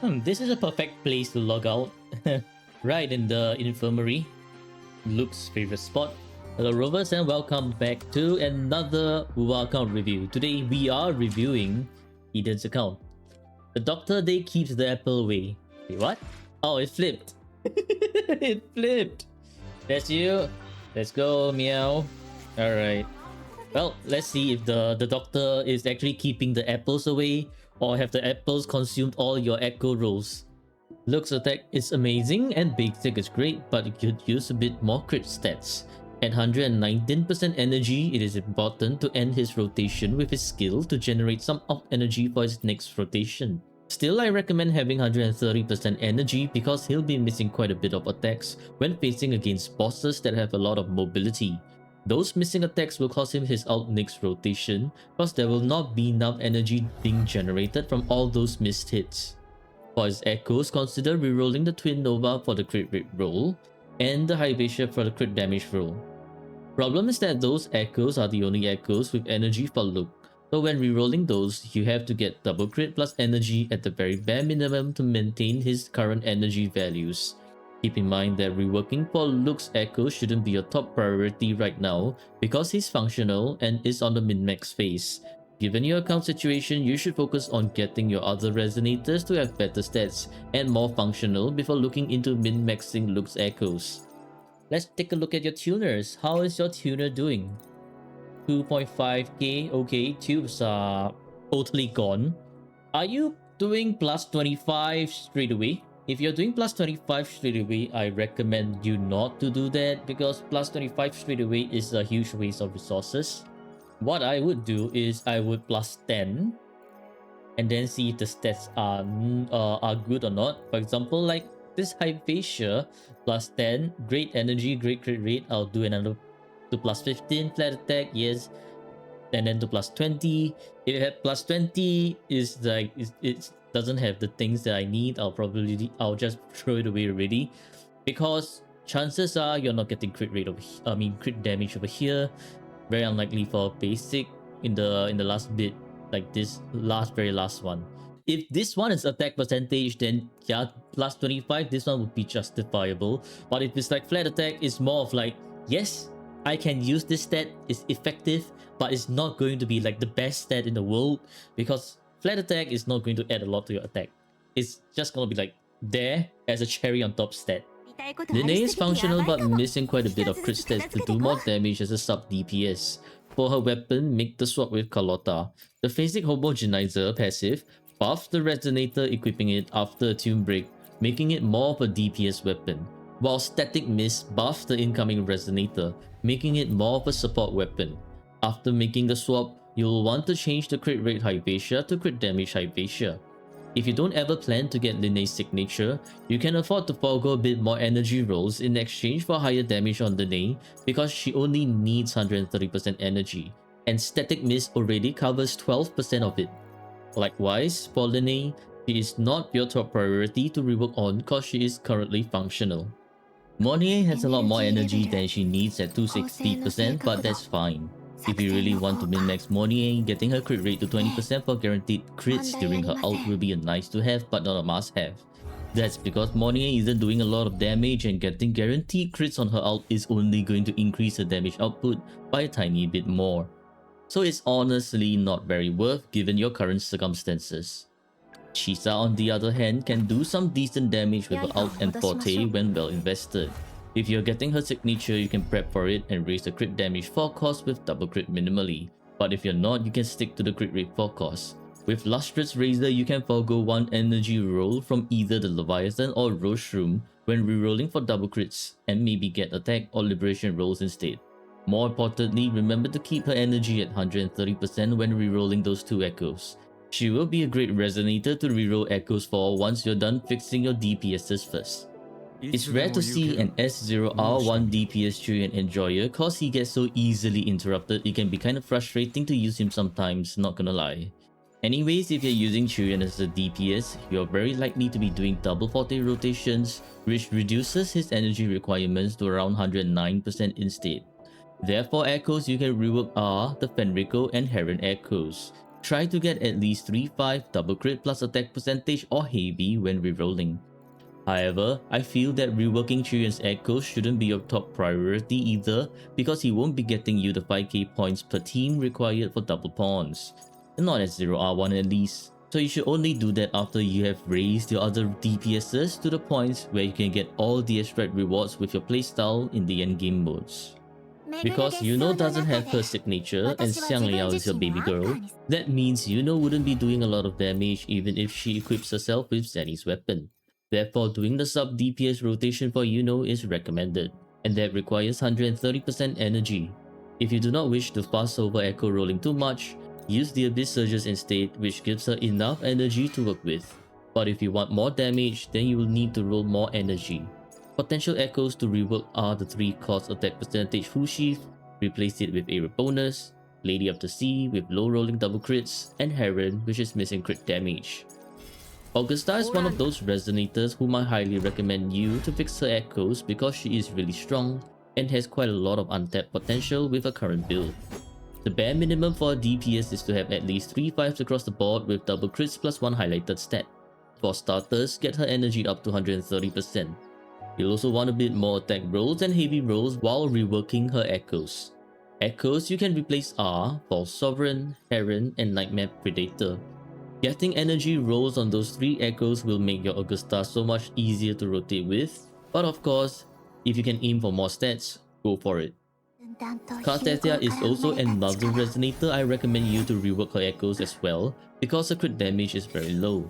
This is a perfect place to log out. Right in the infirmary. Luke's favorite spot. Hello Rovers and welcome back to another Wuwa account review. Today we are reviewing Eden's account. The doctor they keeps the apple away. Wait, what? Oh, it flipped. It flipped. That's you. Let's go, meow. Alright. Well, let's see if the doctor is actually keeping the apples away or have the apples consumed all your echo rolls. Luke's attack is amazing and basic is great, but it could use a bit more crit stats. At 119% energy, it is important to end his rotation with his skill to generate some up energy for his next rotation. Still, I recommend having 130% energy because he'll be missing quite a bit of attacks when facing against bosses that have a lot of mobility. Those missing attacks will cost him his ult next rotation, because there will not be enough energy being generated from all those missed hits. For his echoes, consider rerolling the Twin Nova for the crit rate roll, and the Hypatia for the crit damage roll. Problem is that those echoes are the only echoes with energy for Luke, so when rerolling those, you have to get double crit plus energy at the very bare minimum to maintain his current energy values. Keep in mind that reworking for Luke's echo shouldn't be your top priority right now because he's functional and is on the min-max phase. Given your account situation, you should focus on getting your other resonators to have better stats and more functional before looking into min-maxing Luke's echoes. Let's take a look at your tuners. How is your tuner doing? 2.5k, okay, tubes are totally gone. Are you doing plus 25 straight away? If you're doing plus 25 straight away, I recommend you not to do that because plus 25 straight away is a huge waste of resources. What I would do is I would plus 10 and then see if the stats are good or not. For example, like this Hypatia plus 10, great energy, great crit rate. I'll do another to plus 15 flat attack, yes, and then to plus 20. If it had plus 20 is like it doesn't have the things that I need, I'll just throw it away already, because chances are you're not getting crit rate crit damage over here. Very unlikely for basic in the last bit, like this very last one. If this one is attack percentage, then yeah, plus 25, this one would be justifiable. But if it's like flat attack, it's more of like, yes, I can use this stat, it's effective, but it's not going to be like the best stat in the world because flat attack is not going to add a lot to your attack. It's just gonna be like there as a cherry on top stat. Linnae is functional but missing quite a bit of crit stats to do more damage as a sub DPS. For her weapon, make the swap with Carlotta. The Phasic Homogenizer passive buff the resonator equipping it after a tune break, making it more of a DPS weapon, while Static Mist buff the incoming resonator, making it more of a support weapon. After making the swap, you'll want to change the crit rate Hypatia to crit damage Hypatia. If you don't ever plan to get Linnae's signature, you can afford to forego a bit more energy rolls in exchange for higher damage on Linnae because she only needs 130% energy, and Static Mist already covers 12% of it. Likewise, for Linnae, she is not your top priority to rework on because she is currently functional. Monnier has a lot more energy than she needs at 260%, but that's fine. If you really want to min-max Monnier, getting her crit rate to 20% for guaranteed crits during her ult will be a nice to have but not a must have. That's because Monnier isn't doing a lot of damage and getting guaranteed crits on her ult is only going to increase her damage output by a tiny bit more. So it's honestly not very worth given your current circumstances. Chisa on the other hand can do some decent damage with her ult and forte when well invested. If you're getting her signature, you can prep for it and raise the crit damage 4 cost with double crit minimally. But if you're not, you can stick to the crit rate 4 cost. With Lustrous Razor, you can forgo 1 energy roll from either the Leviathan or Roshroom when rerolling for double crits, and maybe get attack or liberation rolls instead. More importantly, remember to keep her energy at 130% when rerolling those 2 echoes. She will be a great resonator to reroll echoes for once you're done fixing your DPSs first. It's rare to see an S0R1 DPS Treant Enjoyer cause he gets so easily interrupted it can be kinda frustrating to use him sometimes, not gonna lie. Anyways, if you're using Treant as a DPS, you're very likely to be doing double forte rotations, which reduces his energy requirements to around 109% instead. Therefore, echoes you can rework are the Fenrico and Heron echoes. try to get at least 3-5 double crit plus attack percentage or heavy when rerolling. However, I feel that reworking Chirion's echoes shouldn't be your top priority either, because he won't be getting you the 5k points per team required for double pawns. Not at 0R1 at least. So you should only do that after you have raised your other DPSs to the points where you can get all the extract rewards with your playstyle in the endgame modes. Because Yuno doesn't have her signature and Xiangliao is your baby girl, that means Yuno wouldn't be doing a lot of damage even if she equips herself with Zenny's weapon. Therefore, doing the sub DPS rotation for Yuno is recommended, and that requires 130% energy. If you do not wish to fuss over echo rolling too much, use the Abyss Surges instead, which gives her enough energy to work with. But if you want more damage, then you will need to roll more energy. Potential echoes to rework are the 3 cost attack percentage full sheath, replace it with Aerial bonus, Lady of the Sea with low rolling double crits, and Heron which is missing crit damage. Augusta is one of those resonators whom I highly recommend you to fix her echoes because she is really strong and has quite a lot of untapped potential with her current build. The bare minimum for a DPS is to have at least 3 5s across the board with double crits plus 1 highlighted stat. For starters, get her energy up to 130%. You'll also want a bit more attack rolls and heavy rolls while reworking her echoes. Echoes you can replace are False Sovereign, Heron, and Nightmare Predator. Getting energy rolls on those 3 echoes will make your Augusta so much easier to rotate with, but of course, if you can aim for more stats, go for it. Karthethia is also another resonator I recommend you to rework her echoes as well, because her crit damage is very low.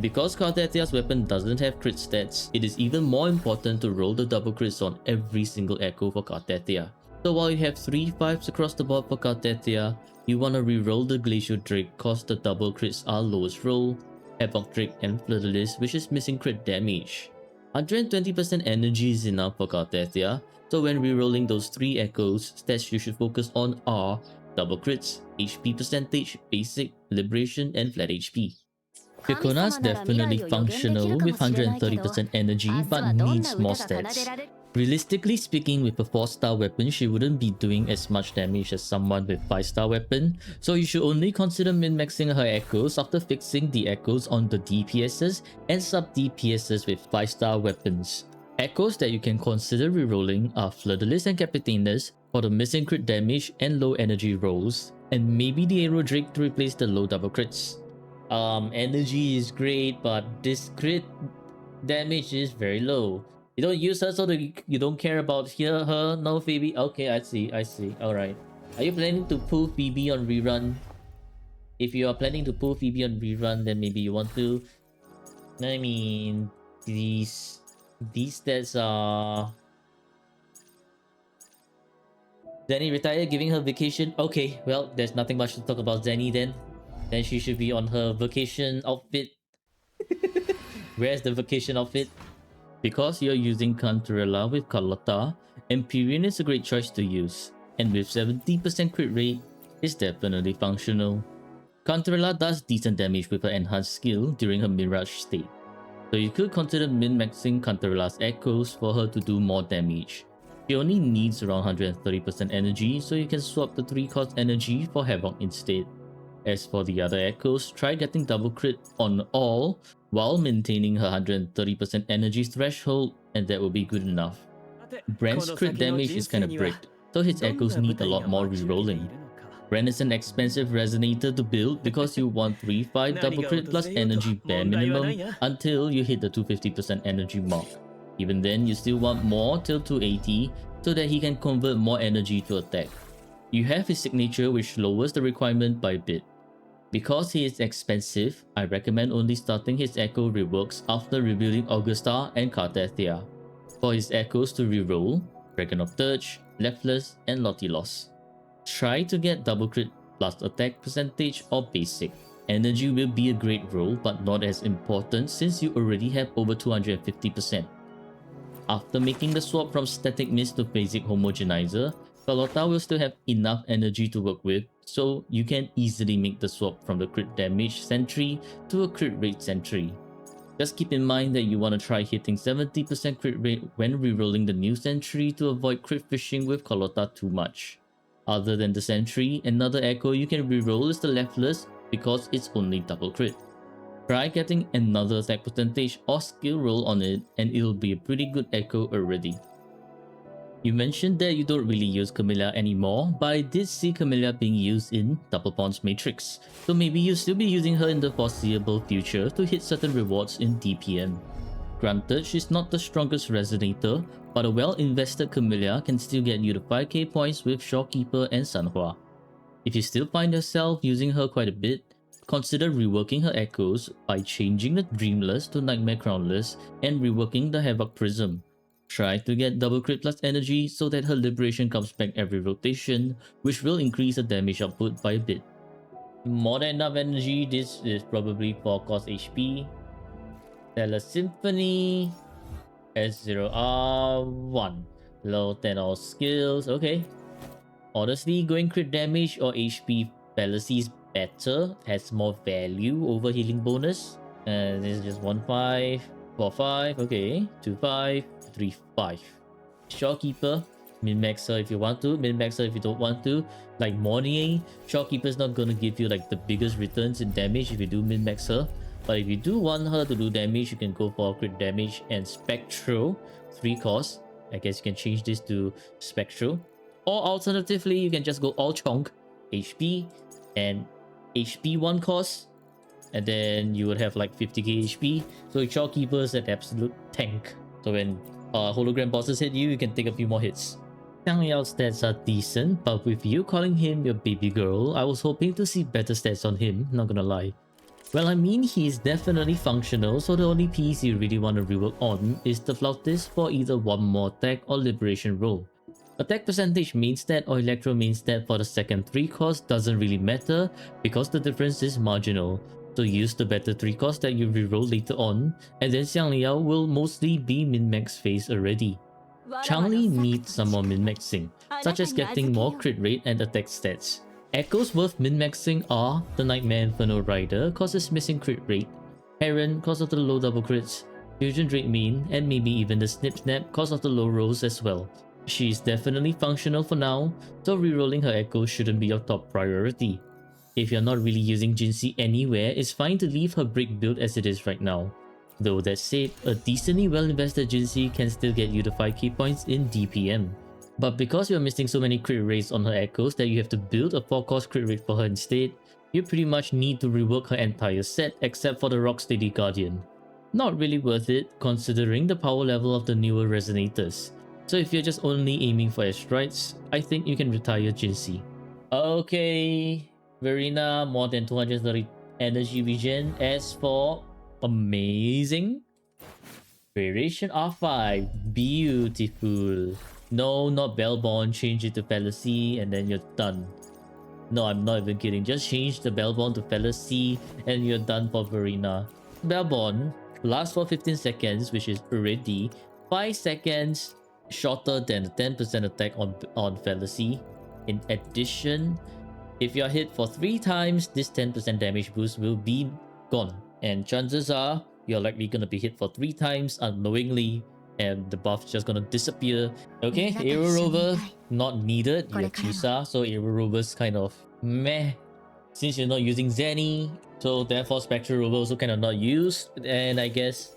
Because Karthethia's weapon doesn't have crit stats, it is even more important to roll the double crits on every single echo for Karthethia. So while you have 3 5s across the board for Karthethia, you wanna reroll the Glacial Drake cause the double crits are lowest roll, Havoc Drake and Fleur-de-Lis which is missing crit damage. 120% energy is enough for Karthethia, so when rerolling those 3 echoes, stats you should focus on are double crits, HP percentage, basic, liberation, and flat HP. Pikuna is definitely functional with 130% energy but needs more stats. Realistically speaking, with a 4-star weapon, she wouldn't be doing as much damage as someone with 5-star weapon, so you should only consider min-maxing her echoes after fixing the echoes on the DPSs and sub-DPSs with 5-star weapons. Echoes that you can consider rerolling are Fleur-de-Lis and Capitaines for the missing crit damage and low energy rolls, and maybe the Aero Drake to replace the low double crits. Energy is great, but this crit damage is very low. You don't use her so that you don't care about her, no Phoebe? Okay, I see. Alright. Are you planning to pull Phoebe on rerun? If you are planning to pull Phoebe on rerun, then maybe you want to... I mean, these stats are... Zenny retired, giving her vacation. Okay, well, there's nothing much to talk about Zenny then. Then she should be on her vacation outfit. Where's the vacation outfit? Because you're using Cantarella with Carlotta, Empyrean is a great choice to use, and with 70% crit rate, it's definitely functional. Cantarella does decent damage with her enhanced skill during her Mirage state, so you could consider min-maxing Cantarella's echoes for her to do more damage. She only needs around 130% energy, so you can swap the 3 cost energy for Havoc instead. As for the other echoes, try getting double crit on all while maintaining her 130% energy threshold, and that will be good enough. Brand's crit damage is kinda bricked, so his echoes need a lot more rerolling. Brand is an expensive resonator to build because you want 3-5 double crit plus energy bare minimum until you hit the 250% energy mark. Even then, you still want more till 280 so that he can convert more energy to attack. You have his signature which lowers the requirement by a bit. Because he is expensive, I recommend only starting his echo reworks after rebuilding Augusta and Karthethia. For his echoes to reroll, Dragon of Dirge, Leftless, and Lotilos. Try to get double crit plus attack percentage or basic. Energy will be a great roll but not as important since you already have over 250%. After making the swap from Static Mist to Basic Homogenizer, Carlotta will still have enough energy to work with, so you can easily make the swap from the crit damage sentry to a crit rate sentry. Just keep in mind that you want to try hitting 70% crit rate when rerolling the new sentry to avoid crit fishing with Carlotta too much. Other than the sentry, another echo you can reroll is the Leftless because it's only double crit. Try getting another attack percentage or skill roll on it and it'll be a pretty good echo already. You mentioned that you don't really use Camellia anymore, but I did see Camellia being used in Double Bond's Matrix, so maybe you'll still be using her in the foreseeable future to hit certain rewards in DPM. Granted, she's not the strongest resonator, but a well-invested Camellia can still get you the 5k points with Shopkeeper and Sanhua. If you still find yourself using her quite a bit, consider reworking her echoes by changing the Dreamless to Nightmare Crownless and reworking the Havoc Prism. Try to get double crit plus energy so that her liberation comes back every rotation, which will increase the damage output by a bit. More than enough energy, this is probably for cost HP. Stellar Symphony, S0R1, low 10 all skills, okay. Honestly, going crit damage or HP fallacy is better, has more value over healing bonus. And this is just 1-5, 4-5, okay, 2-5, 3-5. Shopkeeper, min-max her if you want to, min-max her if you don't want to. Like Morning, Shopkeeper's not gonna give you like the biggest returns in damage if you do min-max her. But if you do want her to do damage, you can go for crit damage and Spectral, 3 cost. I guess you can change this to Spectral. Or alternatively, you can just go all chonk, HP, and HP 1 cost. And then you would have like 50k HP. So Shopkeeper is an absolute tank. So when hologram bosses hit you, you can take a few more hits. Xiang Yao's stats are decent, but with you calling him your baby girl, I was hoping to see better stats on him, not gonna lie. Well, I mean, he's definitely functional, so the only piece you really want to rework on is the Flautist for either one more attack or liberation roll. Attack percentage main stat or electro main stat for the second 3 cost doesn't really matter because the difference is marginal. So use the better 3 cost that you reroll later on, and then Xiang Yao will mostly be min-max phase already. Changli needs some more min-maxing, such as getting more crit rate and attack stats. Echoes worth min-maxing are the Nightmare Inferno Rider cause it's missing crit rate, Heron cause of the low double crits, Fusion Drake main, and maybe even the Snip Snap cause of the low rolls as well. She's definitely functional for now, so rerolling her echoes shouldn't be your top priority. If you're not really using Jinxie anywhere, it's fine to leave her brick build as it is right now. Though that said, a decently well invested Jinxie can still get you the 5k points in DPM. But because you're missing so many crit rates on her echoes that you have to build a 4 cost crit rate for her instead, you pretty much need to rework her entire set except for the Rocksteady Guardian. Not really worth it considering the power level of the newer resonators. So if you're just only aiming for S-Strides, I think you can retire Jinxie. Okay, Verena, more than 230 energy regen. As for amazing, variation R5, beautiful. No, not Bellborn, change it to Fallacy and then you're done. No, I'm not even kidding, just change the Bellborn to Fallacy and you're done for Verena. Bellborn lasts for 15 seconds, which is already 5 seconds shorter than the 10% attack on Fallacy. In addition, if you're hit for 3 times, this 10% damage boost will be gone. And chances are, you're likely gonna be hit for 3 times unknowingly, and the buff's just gonna disappear. Okay, Aero Rover, not needed. You have Chisa, so Aero Rover's kind of meh. Since you're not using Zenny, so therefore Spectral Rover also kind of not used. And I guess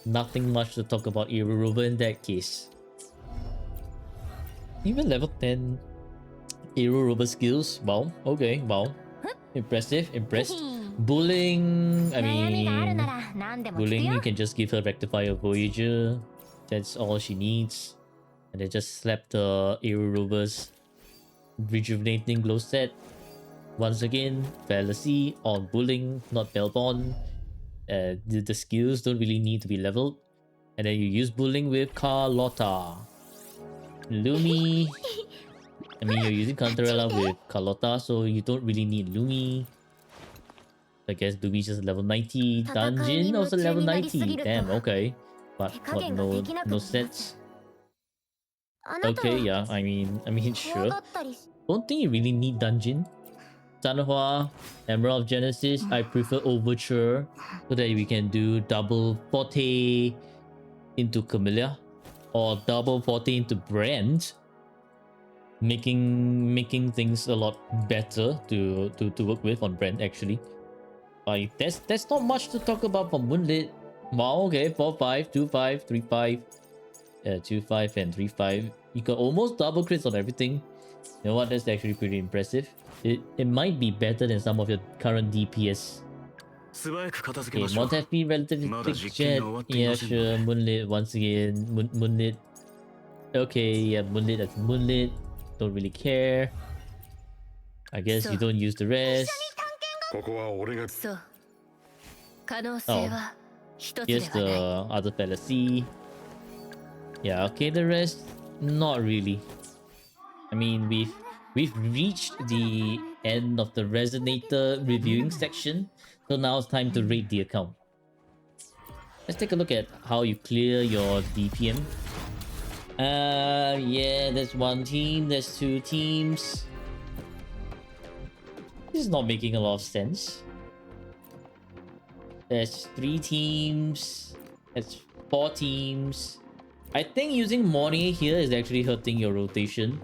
nothing much to talk about Aero Rover in that case. Even level 10 Aero Rover skills, wow, okay, wow. Impressive, impressed. Bullying, I mean, Bullying, you can just give her Rectifier Voyager. That's all she needs. And then just slap the Aero Rover's Rejuvenating Glow set. Once again, Fallacy on Bullying, not Bellborn. The skills don't really need to be leveled. And then you use Bullying with Carlotta. Lumi. I mean, you're using Cantarella with Carlotta, so you don't really need Lumi. I guess Lumi's just level 90. Dungeon also level 90. Damn, okay. But what, no sets? Okay, yeah, I mean, sure. Don't think you really need Dungeon. Sanhua, Emerald of Genesis, I prefer Overture so that we can do double Forte into Camellia or double Forte into Brand. making things a lot better to work with on Brand actually. Like there's not much to talk about for Moonlit. Wow, okay, 4-5, 2-5, 3-5, 2-5 and 3-5. You got almost double crits on everything. You know what? That's actually pretty impressive. It might be better than some of your current DPS. Okay, mod FP relatively quick jet. Yeah, sure. Moonlit once again. Moonlit. Okay, yeah, Moonlit. That's Moonlit. Don't really care. I guess you don't use the rest. Oh, here's the other fallacy. Yeah, okay, the rest, not really. I mean, we've reached the end of the Resonator reviewing section, so now it's time to rate the account. Let's take a look at how you clear your DPM. Yeah, there's one team, there's two teams. This is not making a lot of sense. There's 3 teams. There's 4 teams. I think using Morning here is actually hurting your rotation.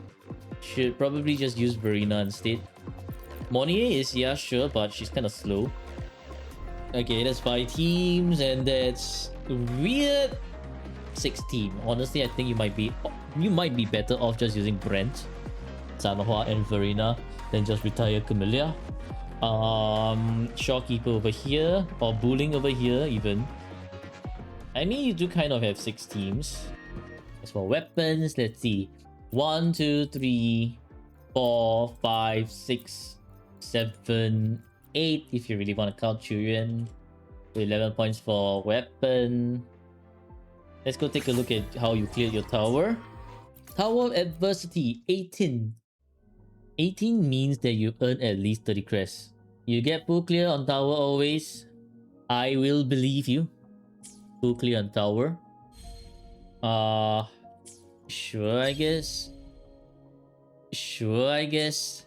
Should probably just use Verena instead. Morning is, yeah, sure, but she's kind of slow. Okay, that's 5 teams, and that's weird 6 team. Honestly, I think you might be better off just using Brent, Sanhua, and Verena than just retire Camellia. Shopkeeper over here, or Bullying over here even. I mean, you do kind of have 6 teams. As for weapons, let's see. 1, 2, 3, 4, 5, 6, 7, 8 if you really want to count Chuyen. 11 points for weapon. Let's go take a look at how you cleared your tower. Tower adversity 18. 18 means that you earn at least 30 crests. You get full clear on tower always. I will believe you. Full clear on tower. Sure, I guess. Sure, I guess.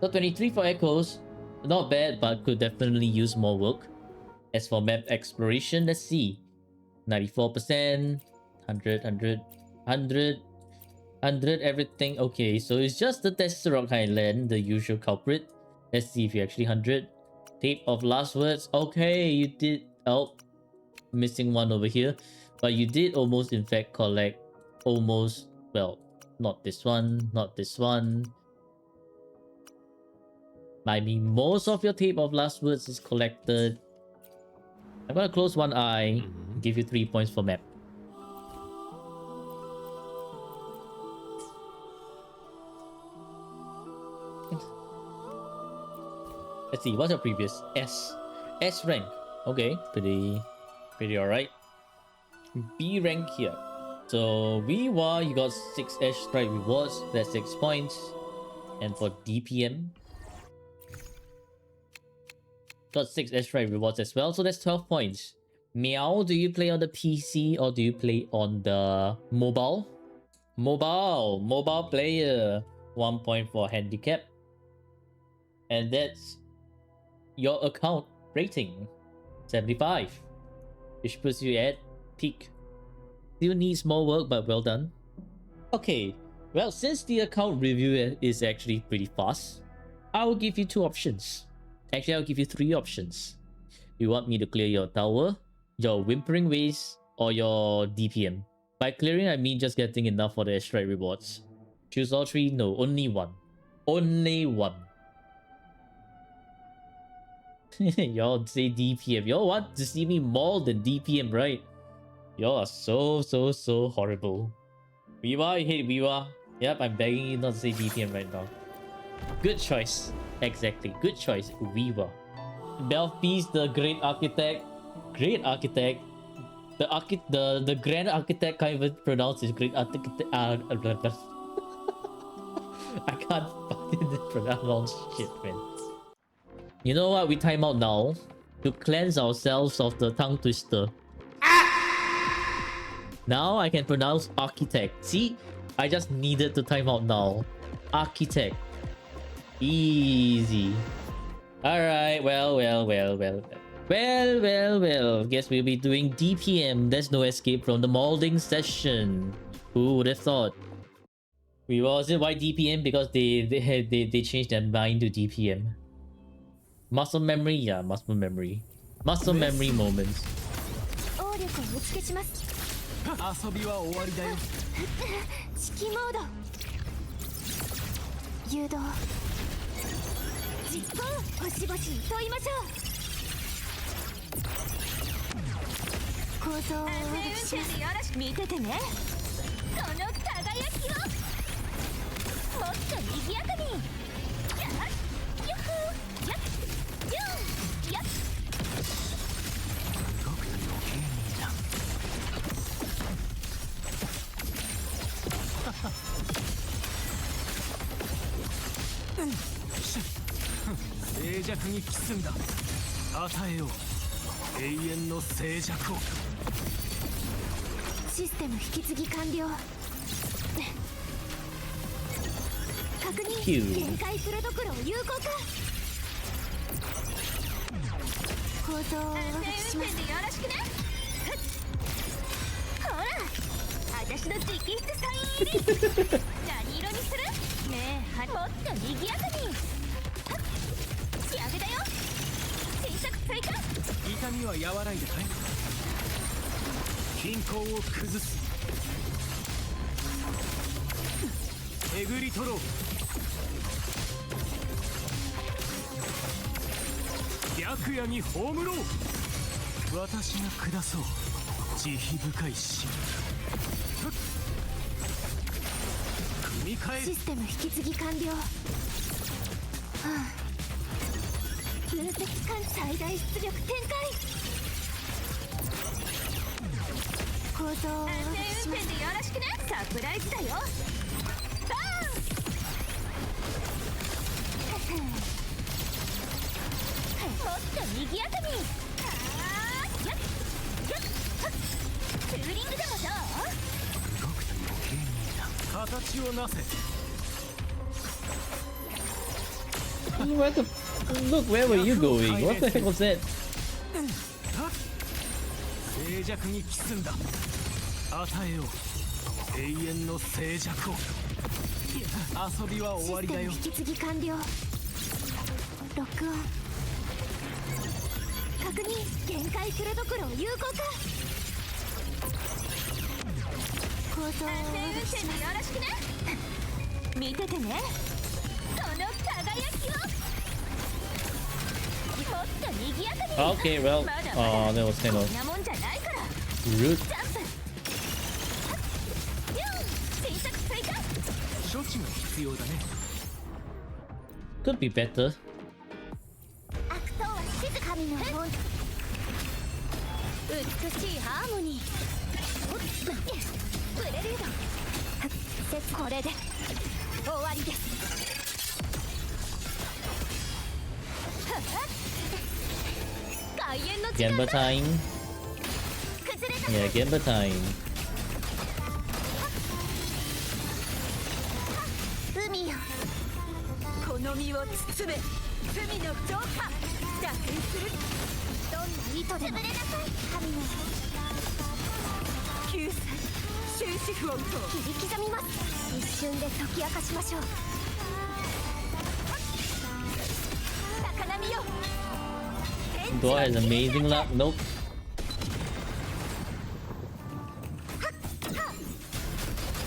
So 23 for echoes. Not bad, but could definitely use more work. As for map exploration, let's see. 94%, 100, 100, 100, 100, everything. Okay, so it's just the Tesserok Highland, the usual culprit. Let's see if you actually 100. Tape of last words. Okay, you did. Oh, missing one over here. But you did almost, in fact, collect almost. Well, not this one, not this one. I mean, most of your tape of last words is collected. I'm gonna close one eye, give you 3 points for map. Let's see, what's your previous? S rank. Okay, pretty alright. B rank here. So Wuwa, you got 6 S strike rewards, that's 6 points. And for DPM, got 6 S strike rewards as well, so that's 12 points. Meow, do you play on the PC or do you play on the mobile? Mobile player. 1 point for handicap. And that's your account rating. 75. Which puts you at peak. Still needs more work, but well done. Okay, well, since the account review is actually pretty fast, I will give you 2 options. Actually, I'll give you 3 options. You want me to clear your tower, your Whimpering Ways, or your DPM? By clearing, I mean just getting enough for the extra rewards. Choose all 3? No, only one. Only one. Y'all say DPM. Y'all want to see me more than DPM, right? Y'all are so horrible. Wuwa, you hate Wuwa. Yep, I'm begging you not to say DPM right now. Good choice. Exactly. Good choice. Wuwa. Belfis, the great architect. Great architect. The grand architect can't even pronounce his great architect. I can't fucking pronounce shit, man. You know what? We time out now to cleanse ourselves of the tongue twister. Now I can pronounce architect. See? I just needed to time out now. Architect. Easy. Alright, well. Guess we'll be doing DPM. There's no escape from the molding session. Who would have thought? Was it why DPM? Because they changed their mind to DPM. Muscle memory, yeah, muscle memory. Muscle memory moments. 応力を打ち消します。遊びは終わりだよ。指揮モード。誘導。実行。星々に問いましょう。構造をお歩きします。よろしく見ててね。この輝きを。もっと賑やかに。やっ、よっほー、やっ、よー、やっ。動くと余計にいいな。静寂にキスんだ。与えよう永遠の静寂を。システム引き継ぎ完了。確認。限界プロトコルを有効化。構造をお渡しします。よろしくね。ほら、私の直筆サイン入り。何色にする？ねえ、もっと賑やかに。仕上げだよ。新作追加。痛みは和らいでかい？均衡を崩す。えぐり取ろう。白夜に葬ろう。私が下そう慈悲深い死。組み替える。システム引き継ぎ完了。はあ、分析艦最大出力展開。構造をお渡しします。よろしくね。サプライズだよ。バーン。もっと賑やかに。あー、やっやっ、ツーリングでもどう？動くと余計にいいな。形をなせ。What the? Look, where were you going? What the heck was that? 静寂にキスんだ。与えよう永遠の静寂を。遊びは終わりだよ。システム引き継ぎ完了。録音。確認。限界プロトコルを有効化。構造をお渡しします。よろしくね。見ててね。この輝きを。もっと賑やかに。 Okay, well, that was kind of こんなもんじゃないから。 rude. ジャンプ。新作追加。処置が必要だね。Could be better. 悪党は静かにのもん。美しいハーモニー。プレリュード。これで終わりです。外縁の時間 Gemba だ。 time. 崩れた。 Yeah, Gemba time. 海よ、この身を包め。罪の浄化。打点する。どんな意図でも潰れなさい。神の救済。終止符を切り刻みます。一瞬で解き明かしましょう。高波よ。 Dua has amazing luck. Nope.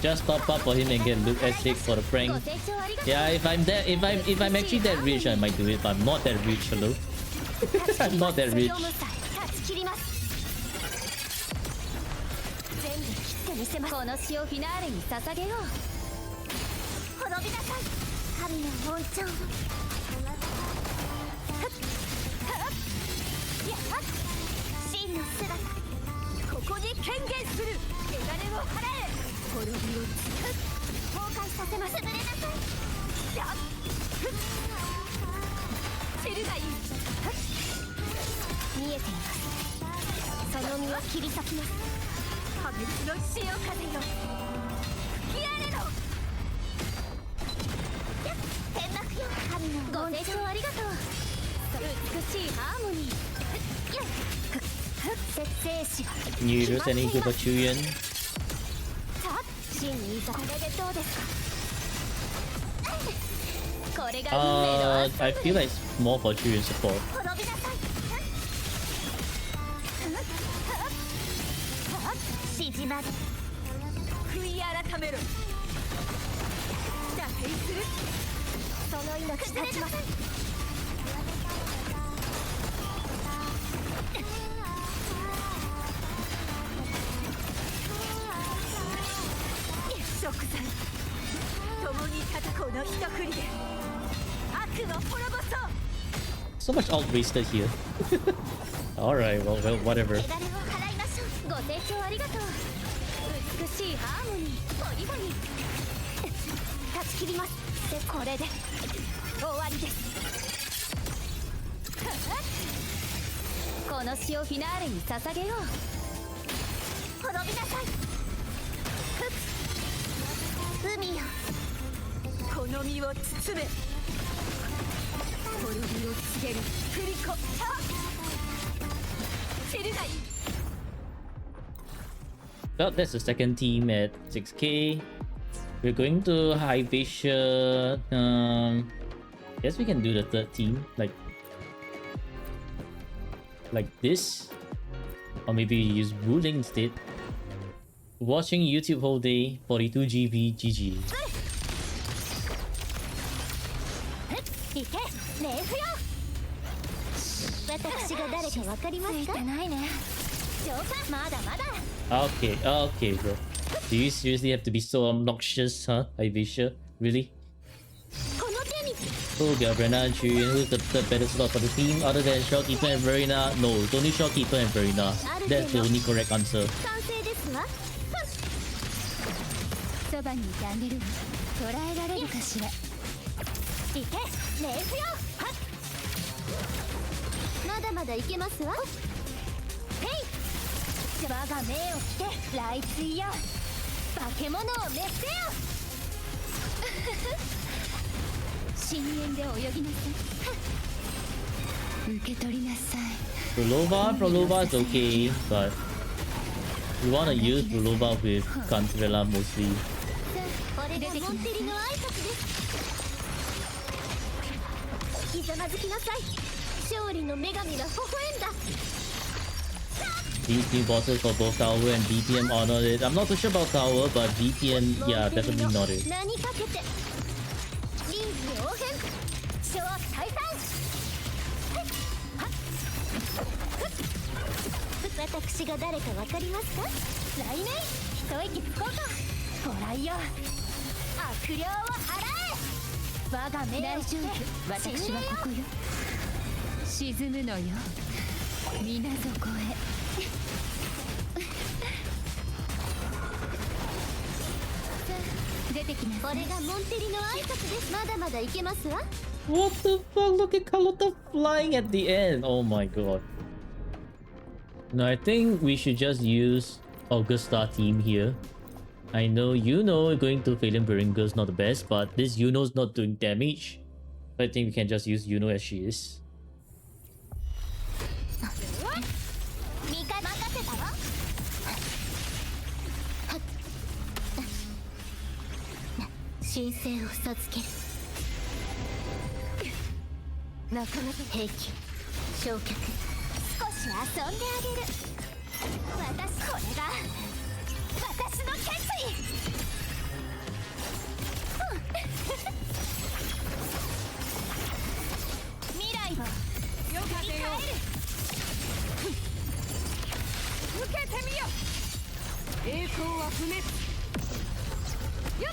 Just top up for him and get Luke S6 for the prank. Yeah, if I'm actually that rich, I might do it. But I'm not that rich, hello. I'm not that rich. この詩をフィナーレに捧げよう。滅びなさい。神の恩寵を。真の姿。ここに権限する。汚れを払え。滅びを崩壊させます。潰れなさい。やっ。チルがいい。見えています。その身を切り裂きます。破滅の潮風よ。吹き荒れろ。天幕よ。神のご清聴ありがとう。美しいハーモニー。節制しは New sending to Bachuyan. さあ、真にいざ。これでどうですか。I feel like it's more for Julian support. 滅びなさい。縮まる。悔い改めろ。打開する。その命立ちます。食材。共に戦うの一振りで悪を滅ぼそう。 So much alt wasted here. Alright, well, whatever. 手金を払いましょう。ご清聴ありがとう。美しいハーモニー、ポリポリ。断ち切ります。で、これで終わりです。この詩をフィナーレに捧げよう。滅びなさい。海よ、この身を包め。滅びを告げる振り子。散るがいい。 Well, that's the second team at 6k. We're going to High Bishop. Guess we can do the third team, like this, or maybe use Ruling instead. Watching YouTube whole day, 42 GB, GG. いけ、レーフよ。私が誰かわかりますか？ついてないね。上官、まだまだ。 Okay, okay, bro. Do you seriously have to be so obnoxious, huh, Ivisha? Really? この手に。 Oh, Gabriela and Julian, who's the third better slot for the team other than Shopkeeper and Verena? No, it's only Shopkeeper and Verena. That's the only correct answer. 完成ですわ。そばにいてあげるわ。捉えられるかしら。いけ、レーフよ。まだまだいけますわ。ヘイ、我が命を着て来追よ。化け物を滅せよ。深淵で泳ぎなさい。受け取りなさい。Prolova is okay, but you wanna use Prolova with Cantrella mostly. これがモンテリの挨拶です。ひざまずきなさい。勝利の女神が微笑んだ。 These two bosses for both Tower and BPM honored it. I'm not too sure about Tower, but BPM, yeah, definitely nodded. 何かけて臨機応変、小退散。私が誰かわかりますか？来年一息つこうか。ご来よ、悪霊を払え。我が命をして私はここよ。沈むのよ、皆底へ。出てきなさい。これがモンテリの挨拶です。まだまだいけますわ。 What the fuck? Look at Carlotta flying at the end. Oh my god. No, I think we should just use Augusta team here. I know going to Phelan Beringa is not the best, but this Yuno's not doing damage. I think we can just use Yuno as she is. 神聖を授ける。なかなか兵器焼却。少し遊んであげる。これが私の決意。未来をよかれよ。受けてみよ。栄光は不滅。よっ。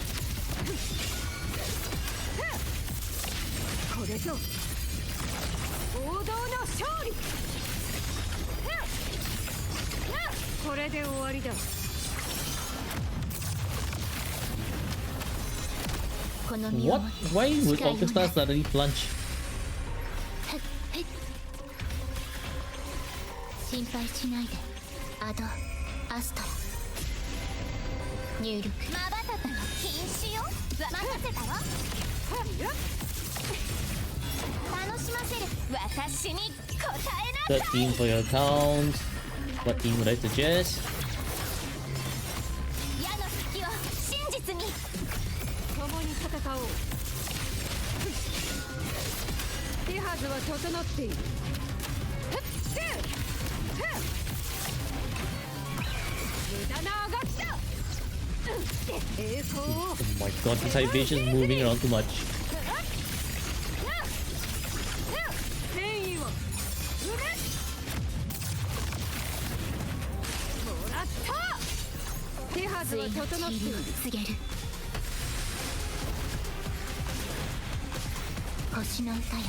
これぞ王道の勝利。これで終わりだ。この身を What? Why would Augusta suddenly plunge? 心配しないで。アドアストラ入力。まばたきは禁止よ。任せたわ。楽しませる。私に答えなさい。 13 for your account. What team would I suggest? 矢の隙を真実に。共に戦おう。手はずは整っている。無駄なあがきだ。栄光を Oh my god, this Hibation is moving around too much. 戦意をうめもらった。手はずは整っている。告げる星の歌よ。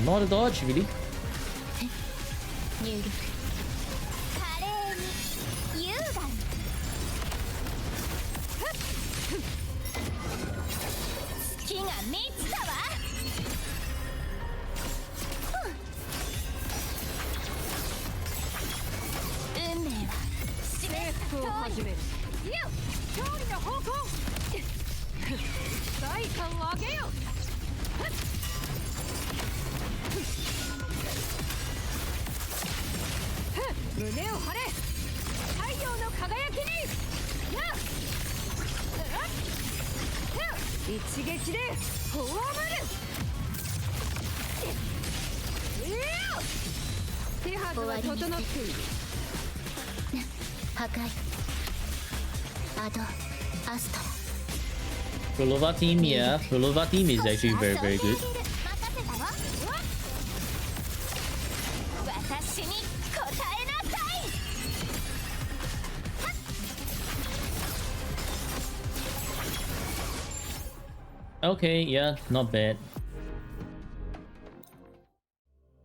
Not a dodge, really. 入力華麗に優雅に月が満ちたわ。運命は示した通りを始める。いや勝利の方向代価を上げよう。胸を張れ太陽の輝きに。一撃でフォアマル。手はずは整っている。破壊アドアストラ Prolova team, yeah. Prolova team is actually very, very good. 私に答えなさい。 Okay, yeah, not bad.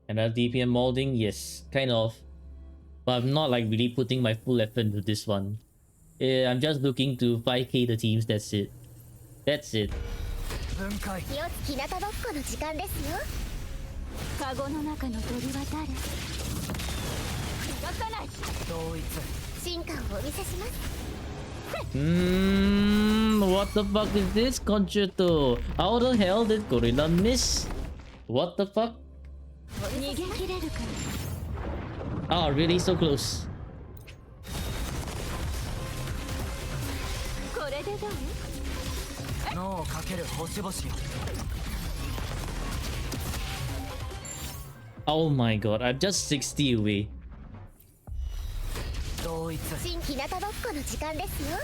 Another DPM molding, yes, kind of. But I'm not like really putting my full effort into this one. Yeah, I'm just looking to 5k the teams, that's it. That's it. 分解よき日向ぼっこの時間ですよ。カゴの中の鳥は誰？逃がさない。同一進化をお見せします。 What the fuck is this concerto? How the hell did Gorilla miss? What the fuck? 逃げ切れるか。 Oh, really so close. これでどう？脳をかける星々よ Oh my god, I'm just 60 away. 同一新日向ぼっこの時間ですよ。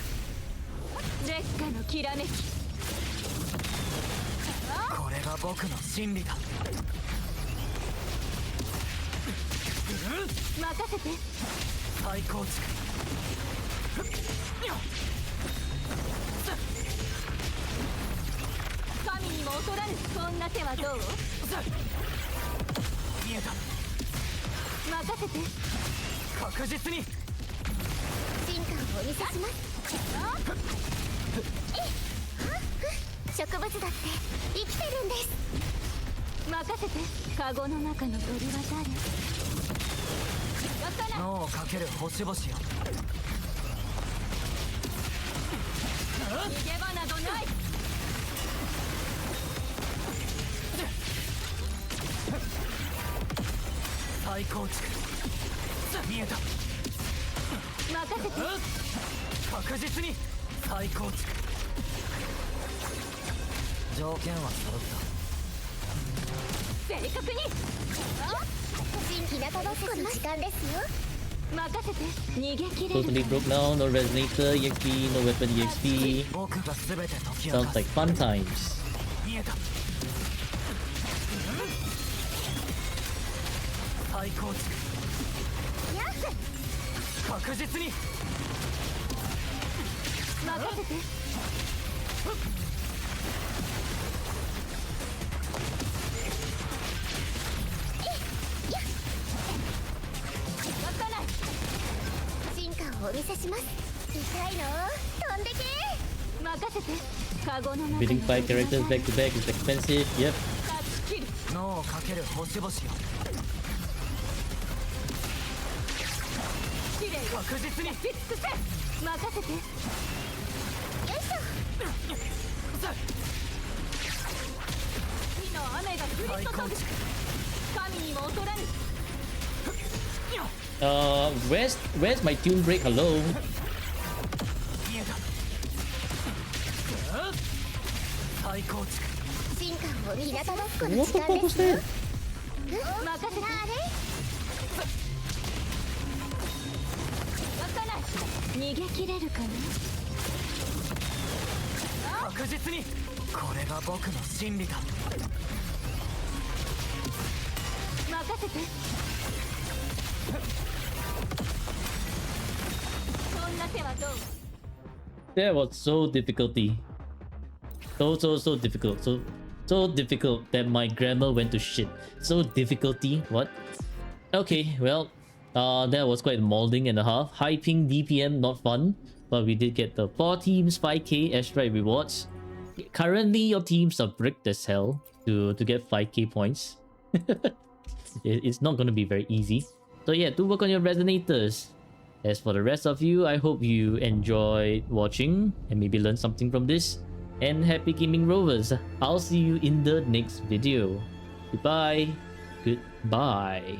烈火のきらめき。これが僕の真理だ任せて。再構築神にも劣らぬこんな手はどう？見えた任せて。確実に進化をお見せします。植物だって生きてるんです。任せて。カゴの中の鳥は誰？逃がさない。脳をかける星々よ逃げ場などない。再構築見えた任せて。確実に再構築条件は揃った正確に。新日向ぼっこの時間ですよ。任せて。逃げ切れる Totally broke now, no resonator, EXP, no weapon EXP. 僕が全て解き明 Sounds かす like fun times. 見えた再構築やっ確実に任せて。逃がさない。進化をお見せします。痛いの飛んでけ。任せて。カゴの中 Building 5 characters back to back is expensive, yep. 勝ち切る。脳をかける星々よ綺麗よ。確実にフィックス。任せて。よいしょ。火の雨が降り注ぐ。神にも劣らぬ。Where's my tune break? Hello? 見えた再構築進化を日向ぼっこの What 時 the 間 fuck で was すよ that? 任せてあれわかない逃げ切れるかな確実にこれが僕の真理だ。任せてそんな手はどう That was so difficulty. So difficult. So difficult that my grammar went to shit. So difficulty. What? Okay, well, that was quite molding and a half. High ping DPM, not fun, but we did get the 4 teams 5k airstrike rewards. Currently, your teams are bricked as hell to get 5k points. It's not going to be very easy. So yeah, do work on your resonators. As for the rest of you, I hope you enjoyed watching and maybe learned something from this. And happy gaming Rovers. I'll see you in the next video. Goodbye. Goodbye.